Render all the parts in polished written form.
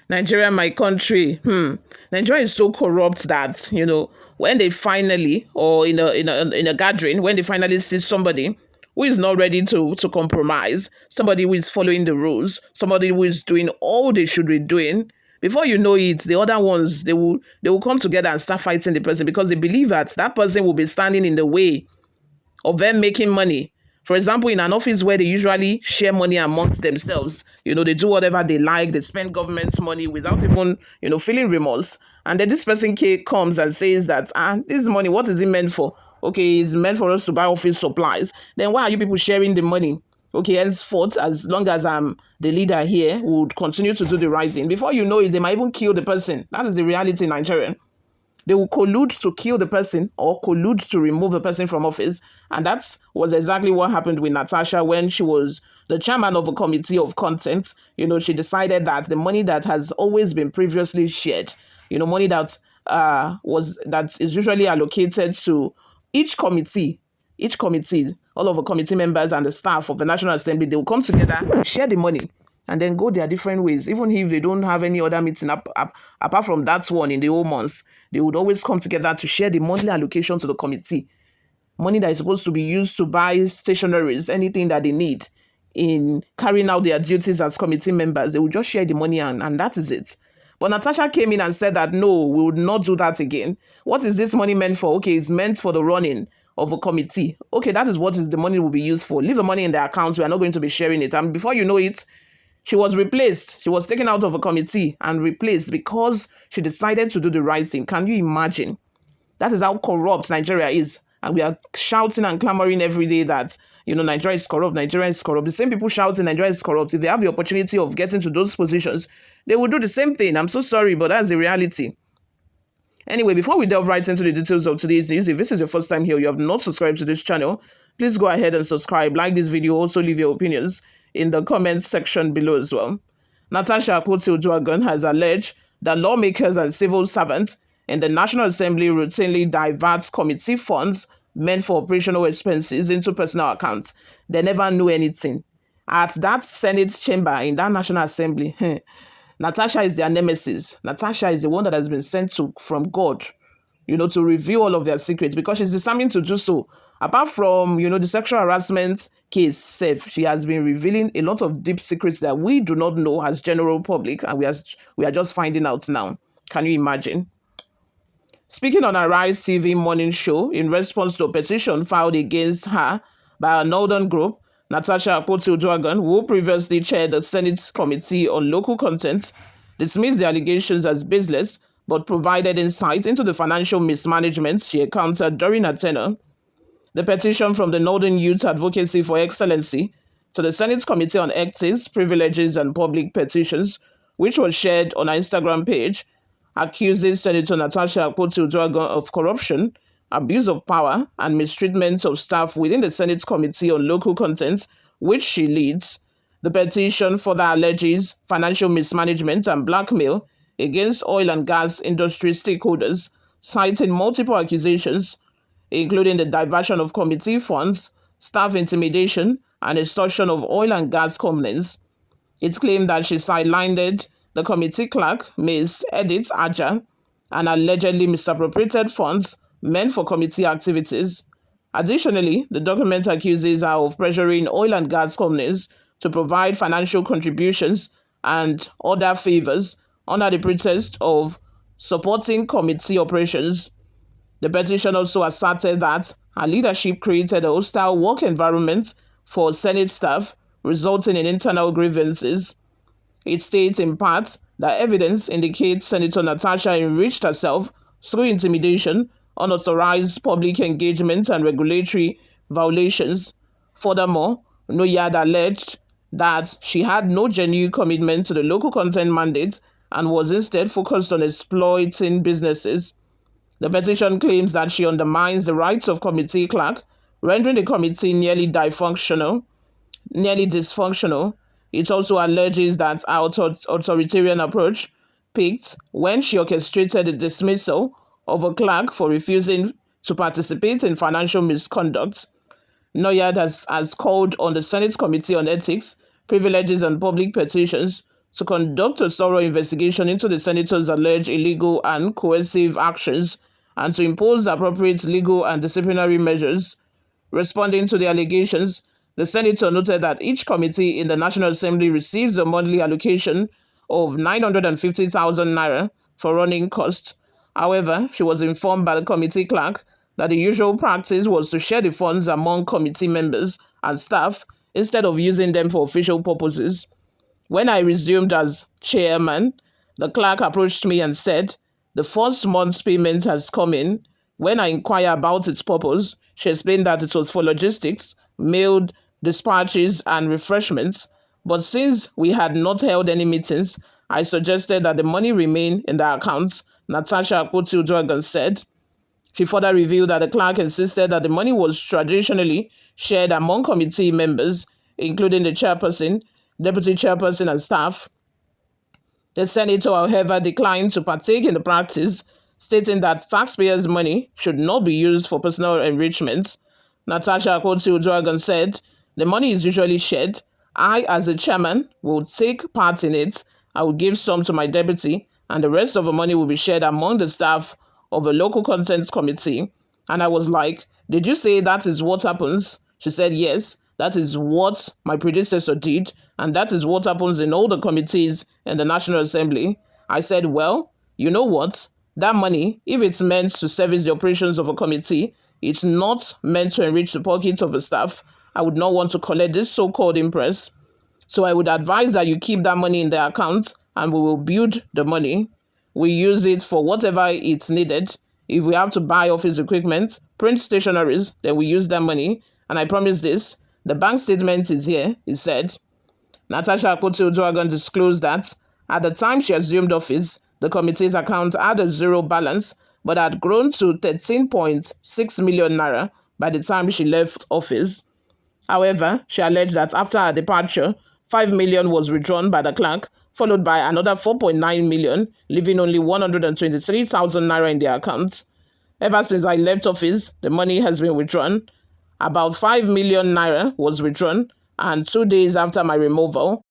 Nigeria, my country. Nigeria is so corrupt that when they finally, or in a gathering, when they finally see somebody who is not ready to compromise, somebody who is following the rules, somebody who is doing all they should be doing, before you know it, the other ones they will come together and start fighting the person because they believe that that person will be standing in the way of them making money. For example, in an office where they usually share money amongst themselves, they do whatever they like, they spend government money without even, feeling remorse. And then this person comes and says that, this money, what is it meant for? Okay, it's meant for us to buy office supplies. Then why are you people sharing the money? Okay, henceforth, as long as I'm the leader here, we would continue to do the right thing. Before you know it, they might even kill the person. That is the reality in Nigeria. They will collude to kill the person or collude to remove the person from office. And that was exactly what happened with Natasha when she was the chairman of a committee of content. She decided that the money that has always been previously shared, money that is usually allocated to each committee, all of the committee members and the staff of the National Assembly, they will come together and share the money and then go their different ways. Even if they don't have any other meeting apart from that one in the whole months, they would always come together to share the monthly allocation to the committee. Money that is supposed to be used to buy stationaries, anything that they need in carrying out their duties as committee members. They will just share the money and that is it. But Natasha came in and said that no, we would not do that again. What is this money meant for? Okay, it's meant for the running of a committee. Okay, that is what the money will be used for. Leave the money in the account. We are not going to be sharing it. And before you know it, she was replaced. She was taken out of a committee and replaced because she decided to do the right thing. Can you imagine? That is how corrupt Nigeria is. And we are shouting and clamoring every day that, Nigeria is corrupt, Nigeria is corrupt. The same people shouting Nigeria is corrupt, if they have the opportunity of getting to those positions, they will do the same thing. I'm so sorry, but that's the reality. Anyway, before we delve right into the details of today's news, if this is your first time here, you have not subscribed to this channel, please go ahead and subscribe, like this video, also leave your opinions in the comments section below as well. Natasha Akpoti-Uduaghan has alleged that lawmakers and civil servants in the National Assembly routinely divert committee funds meant for operational expenses into personal accounts. They never knew anything. At that Senate chamber in that National Assembly, Natasha is their nemesis. Natasha is the one that has been sent from God, to reveal all of their secrets because she's determined to do so. Apart from, the sexual harassment case safe, she has been revealing a lot of deep secrets that we do not know as general public, and we are just finding out now. Can you imagine? Speaking on a Rise TV morning show in response to a petition filed against her by a northern group, Natasha Akpoti-Uduaghan, who previously chaired the Senate Committee on Local Content, dismissed the allegations as baseless but provided insight into the financial mismanagement she encountered during her tenure. The petition from the Northern Youth Advocacy for Excellency to the Senate Committee on Ethics, Privileges and Public Petitions, which was shared on our Instagram page, accuses Senator Natasha Akpoti-Uduaghan of corruption, abuse of power, and mistreatment of staff within the Senate Committee on Local Content, which she leads. The petition further alleges financial mismanagement and blackmail against oil and gas industry stakeholders, citing multiple accusations, including the diversion of committee funds, staff intimidation, and extortion of oil and gas companies. It's claimed that she sidelined the committee clerk, Ms. Edith Aja, and allegedly misappropriated funds meant for committee activities. Additionally, the document accuses her of pressuring oil and gas companies to provide financial contributions and other favors under the pretext of supporting committee operations. The petition also asserted that her leadership created a hostile work environment for Senate staff, resulting in internal grievances. It states in part that evidence indicates Senator Natasha enriched herself through intimidation, unauthorized public engagement, and regulatory violations. Furthermore, Noyad alleged that she had no genuine commitment to the local content mandate and was instead focused on exploiting businesses. The petition claims that she undermines the rights of committee clerk, rendering the committee nearly dysfunctional. It also alleges that our authoritarian approach peaked when she orchestrated the dismissal of a clerk for refusing to participate in financial misconduct. Noyad has called on the Senate Committee on Ethics, Privileges and Public Petitions to conduct a thorough investigation into the senator's alleged illegal and coercive actions and to impose appropriate legal and disciplinary measures. Responding to the allegations, the senator noted that each committee in the National Assembly receives a monthly allocation of 950,000 naira for running costs. However, she was informed by the committee clerk that the usual practice was to share the funds among committee members and staff instead of using them for official purposes. When I resumed as chairman, the clerk approached me and said, "The first month's payment has come in." When I inquired about its purpose, she explained that it was for logistics, mailed dispatches, and refreshments. But since we had not held any meetings, I suggested that the money remain in the accounts, Natasha Akpoti-Uduaghan said. She further revealed that the clerk insisted that the money was traditionally shared among committee members, including the chairperson, deputy chairperson, and staff. The senator, however, declined to partake in the practice, stating that taxpayers' money should not be used for personal enrichment. Natasha Akpoti-Uduaghan said, "The money is usually shared. I, as a chairman, will take part in it. I will give some to my deputy, and the rest of the money will be shared among the staff of a local content committee." And I was like, "Did you say that is what happens?" She said, "Yes, that is what my predecessor did, and that is what happens in all the committees in the National Assembly." I said, "Well, you know what? That money, if it's meant to service the operations of a committee, it's not meant to enrich the pockets of the staff. I would not want to collect this so-called impress. So I would advise that you keep that money in the account and we will build the money. We use it for whatever it's needed. If we have to buy office equipment, print stationaries, then we use that money. And I promise this, the bank statement is here," he said. Natasha Akpoti-Uduaghan disclosed that at the time she assumed office, the committee's account had a zero balance but had grown to 13.6 million naira by the time she left office. However, she alleged that after her departure, 5 million was withdrawn by the clerk, followed by another 4.9 million, leaving only 123,000 naira in the account. Ever since I left office, the money has been withdrawn. About 5 million naira was withdrawn, and 2 days after my removal,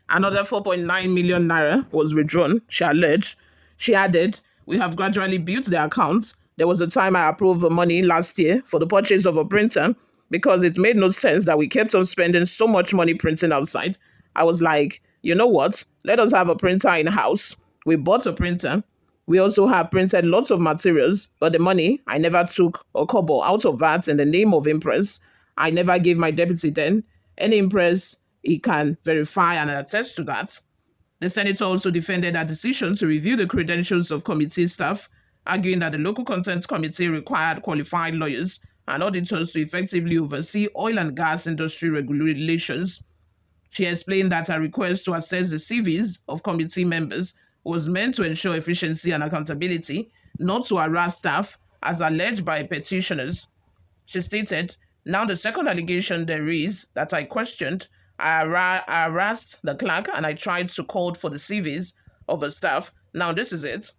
another 4.9 million naira was withdrawn, she alleged. She added, "We have gradually built the accounts. There was a time I approved the money last year for the purchase of a printer because it made no sense that we kept on spending so much money printing outside. I was like, you know what? Let us have a printer in-house." We bought a printer. We also have printed lots of materials, but the money, I never took a kobo out of that in the name of impress. I never gave my deputy then any impress. He can verify and attest to that. The senator also defended her decision to review the credentials of committee staff, arguing that the local content committee required qualified lawyers and auditors to effectively oversee oil and gas industry regulations. She explained that her request to assess the CVs of committee members was meant to ensure efficiency and accountability, not to harass staff, as alleged by petitioners. She stated, "Now the second allegation there is that I questioned, I harassed the clerk and I tried to call for the CVs of the staff. Now this is it.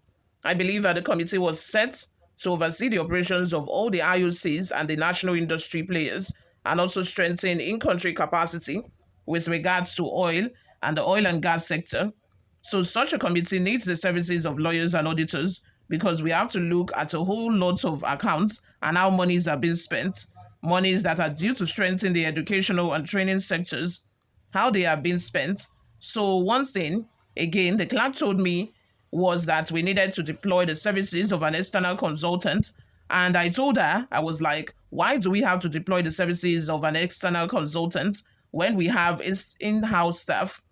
I believe that the committee was set to oversee the operations of all the IOCs and the national industry players and also strengthen in-country capacity with regards to oil and the oil and gas sector. So such a committee needs the services of lawyers and auditors because we have to look at a whole lot of accounts and how monies are being spent, monies that are due to strengthen the educational and training sectors, how they are being spent." So one thing, again, the clerk told me was that we needed to deploy the services of an external consultant. And I told her, I was like, why do we have to deploy the services of an external consultant when we have in-house staff?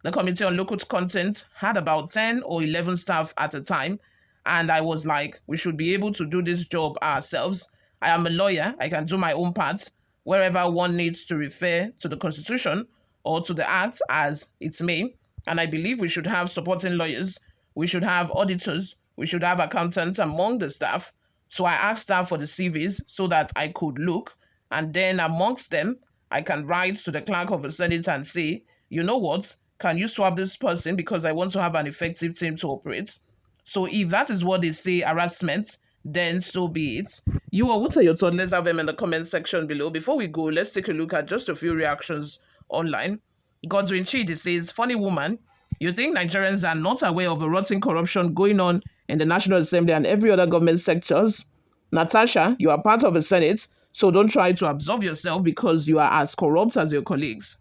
The Committee on Local Content had about 10 or 11 staff at a time, and I was like, we should be able to do this job ourselves. I am a lawyer. I can do my own part. Wherever one needs to refer to the Constitution or to the Act as it may, and I believe we should have supporting lawyers, we should have auditors, we should have accountants among the staff. So I asked staff for the CVs so that I could look, and then amongst them, I can write to the clerk of the Senate and say, you know what, can you swap this person because I want to have an effective team to operate? So if that is what they say harassment, then so be it. You all, what are your thoughts? Let's have them in the comment section below. Before we go, let's take a look at just a few reactions online. Godwin Chidi says, funny woman, you think Nigerians are not aware of the rotten corruption going on in the National Assembly and every other government sectors? Natasha, you are part of the Senate, so don't try to absolve yourself because you are as corrupt as your colleagues.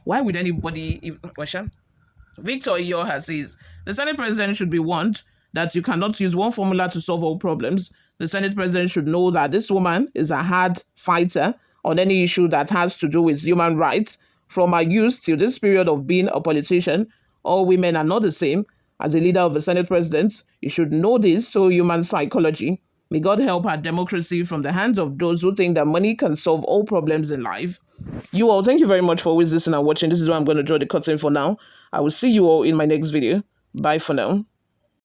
Why would anybody even... Victor Iyoha says, the Senate President should be warned that you cannot use one formula to solve all problems. The Senate President should know that this woman is a hard fighter on any issue that has to do with human rights. From her youth till this period of being a politician, all women are not the same. As a leader of the Senate President, you should know this, so human psychology. May God help our democracy from the hands of those who think that money can solve all problems in life. You all, thank you very much for always listening and watching. This is where I'm going to draw the curtain for now. I will see you all in my next video. Bye for now.